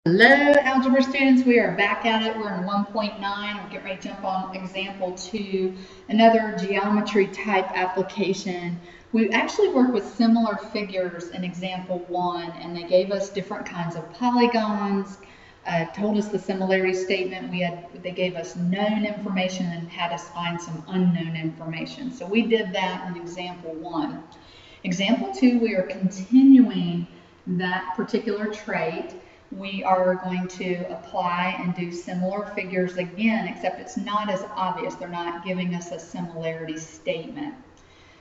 Hello, algebra students. We are back at it. We're in 1.9. We're getting ready to jump on example 2, another geometry type application. We actually worked with similar figures in example 1, and they gave us different kinds of polygons, told us the similarity statement. They gave us known information and had us find some unknown information. So we did that in example 1. Example 2, we are continuing that particular trait. We are going to apply and do similar figures again, except it's not as obvious. They're not giving us a similarity statement.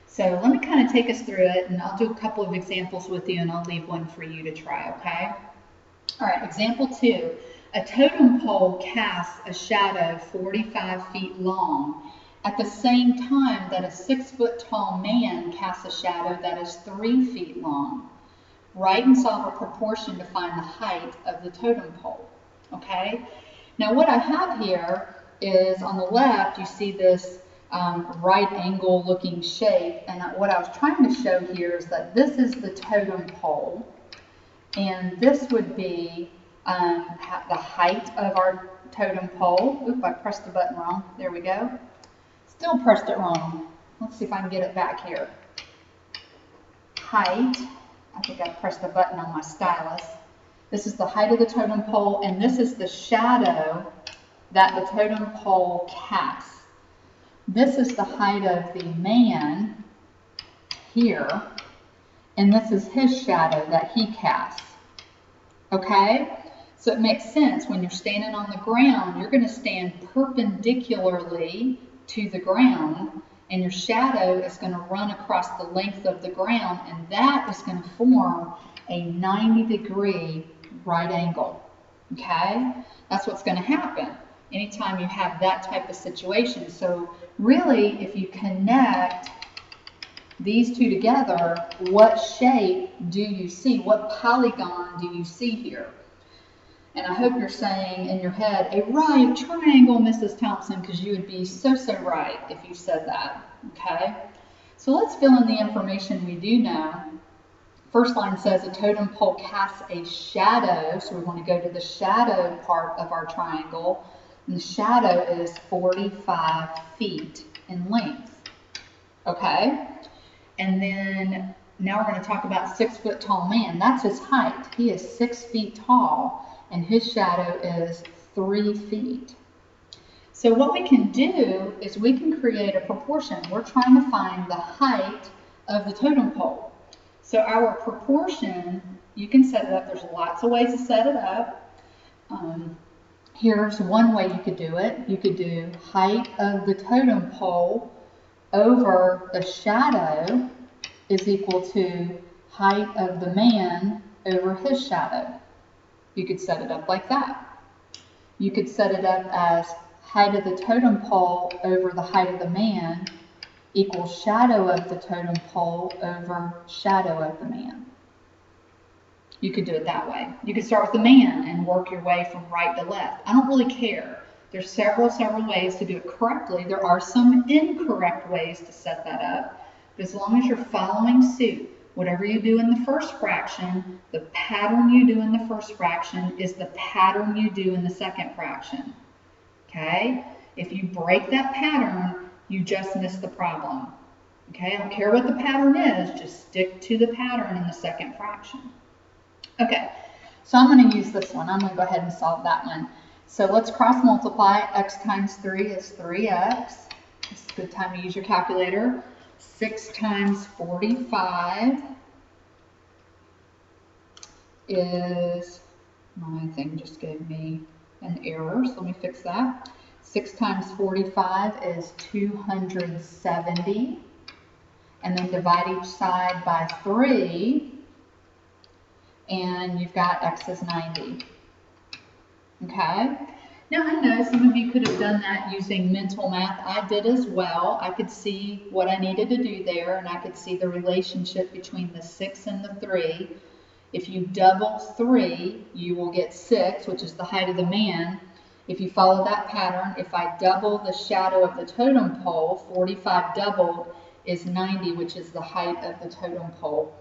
So let me kind of take us through it, and I'll do a couple of examples with you, and I'll leave one for you to try, okay? All right, example 2. A totem pole casts a shadow 45 feet long at the same time that a 6-foot tall man casts a shadow that is 3 feet long. Write and solve a proportion to find the height of the totem pole. Okay? Now what I have here is on the left, you see this right angle looking shape, and what I was trying to show here is that this is the totem pole, and this would be the height of our totem pole. Oop, I pressed the button wrong. There we go. Still pressed it wrong. Let's see if I can get it back here. Height. I think I pressed the button on my stylus. This is the height of the totem pole, and this is the shadow that the totem pole casts. This is the height of the man here, and this is his shadow that he casts. Okay? So it makes sense when you're standing on the ground, you're going to stand perpendicularly to the ground, and your shadow is going to run across the length of the ground, and that is going to form a 90-degree right angle. Okay? That's what's going to happen anytime you have that type of situation. So really, if you connect these two together, what shape do you see? What polygon do you see here? And I hope you're saying in your head, a right triangle, Mrs. Thompson, because you would be so right if you said that, okay? So let's fill in the information we do know. First line says a totem pole casts a shadow, so we want to go to the shadow part of our triangle, and the shadow is 45 feet in length, okay? And then now we're going to talk about 6-foot tall man. That's his height. He is 6 feet tall, and his shadow is 3 feet. So what we can do is we can create a proportion. We're trying to find the height of the totem pole. So our proportion, you can set it up. There's lots of ways to set it up. Here's one way you could do it. You could do height of the totem pole over the shadow is equal to height of the man over his shadow. You could set it up like that. You could set it up as height of the totem pole over the height of the man equals shadow of the totem pole over shadow of the man. You could do it that way. You could start with the man and work your way from right to left. I don't really care. There's several ways to do it correctly. There are some incorrect ways to set that up. But as long as you're following suit, whatever you do in the first fraction, the pattern you do in the first fraction is the pattern you do in the second fraction. Okay? If you break that pattern, you just miss the problem. Okay? I don't care what the pattern is, just stick to the pattern in the second fraction. Okay, so I'm going to use this one. I'm going to go ahead and solve that one. So let's cross multiply. X times 3 is 3x. It's a good time to use your calculator. 6 times 45 is, my thing just gave me an error, so let me fix that. 6 times 45 is 270. And then divide each side by 3. And you've got x is 90. Okay? Now I know some of you could have done that using mental math. I did as well. I could see what I needed to do there, and I could see the relationship between the 6 and the 3. If you double 3, you will get 6, which is the height of the man. If you follow that pattern, if I double the shadow of the totem pole, 45 doubled is 90, which is the height of the totem pole.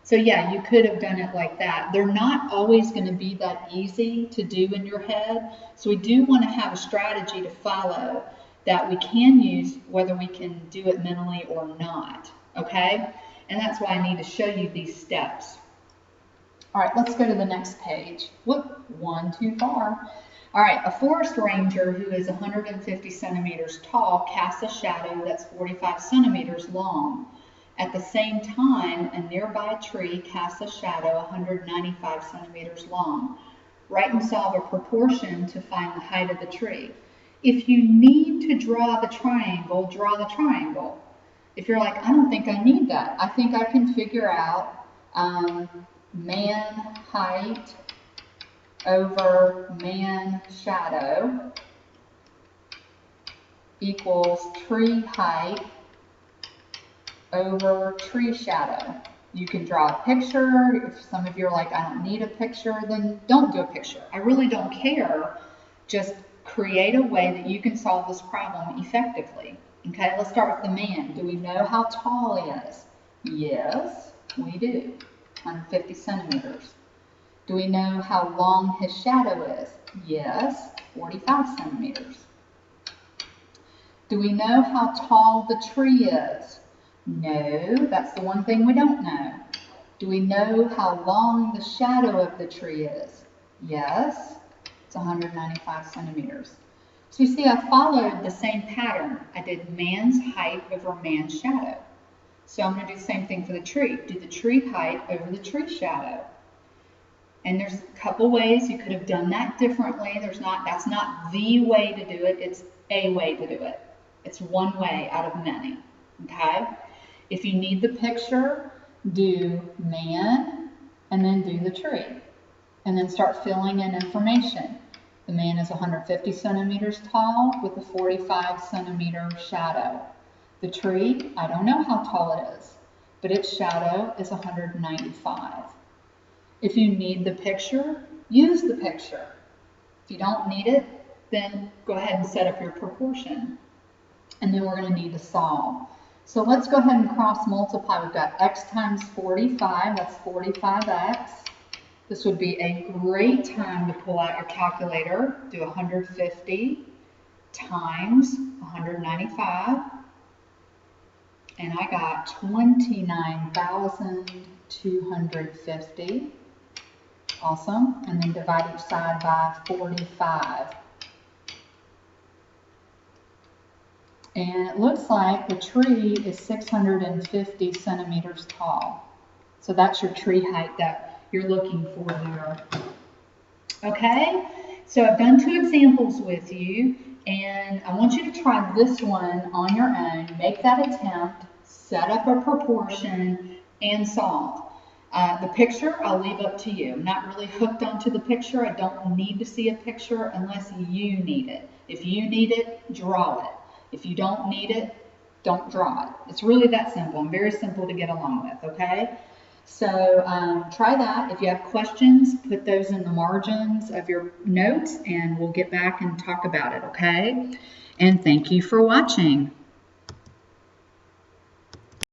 So yeah, you could have done it like that. They're not always going to be that easy to do in your head. So we do want to have a strategy to follow that we can use whether we can do it mentally or not. Okay? And that's why I need to show you these steps. All right, let's go to the next page. Whoop, one too far. All right, a forest ranger who is 150 centimeters tall casts a shadow that's 45 centimeters long. At the same time, a nearby tree casts a shadow 195 centimeters long. Write and solve a proportion to find the height of the tree. If you need to draw the triangle, draw the triangle. If you're like, I don't think I need that. I think I can figure out man height over man shadow equals tree height over tree shadow. You can draw a picture. If some of you are like, I don't need a picture, then don't do a picture. I really don't care. Just create a way that you can solve this problem effectively. Okay, let's start with the man. Do we know how tall he is? Yes, we do. 150 centimeters. Do we know how long his shadow is? Yes, 45 centimeters. Do we know how tall the tree is? No, that's the one thing we don't know. Do we know how long the shadow of the tree is? Yes, it's 195 centimeters. So you see, I followed the same pattern. I did man's height over man's shadow. So I'm going to do the same thing for the tree. Do the tree height over the tree shadow. And there's a couple ways you could have done that differently. That's not the way to do it. It's a way to do it. It's one way out of many. Okay? If you need the picture, do man and then do the tree. And then start filling in information. The man is 150 centimeters tall with a 45 centimeter shadow. The tree, I don't know how tall it is, but its shadow is 195. If you need the picture, use the picture. If you don't need it, then go ahead and set up your proportion. And then we're going to need to solve. So let's go ahead and cross multiply. We've got x times 45, that's 45x. This would be a great time to pull out your calculator. Do 150 times 195. And I got 29,250. Awesome. And then divide each side by 45. And it looks like the tree is 650 centimeters tall. So that's your tree height that you're looking for there. Okay, so I've done 2 examples with you, and I want you to try this one on your own. Make that attempt, set up a proportion, and solve. The picture, I'll leave up to you. I'm not really hooked onto the picture. I don't need to see a picture unless you need it. If you need it, draw it. If you don't need it, don't draw it. It's really that simple. I'm very simple to get along with, okay? So try that. If you have questions, put those in the margins of your notes, and we'll get back and talk about it, okay? And thank you for watching.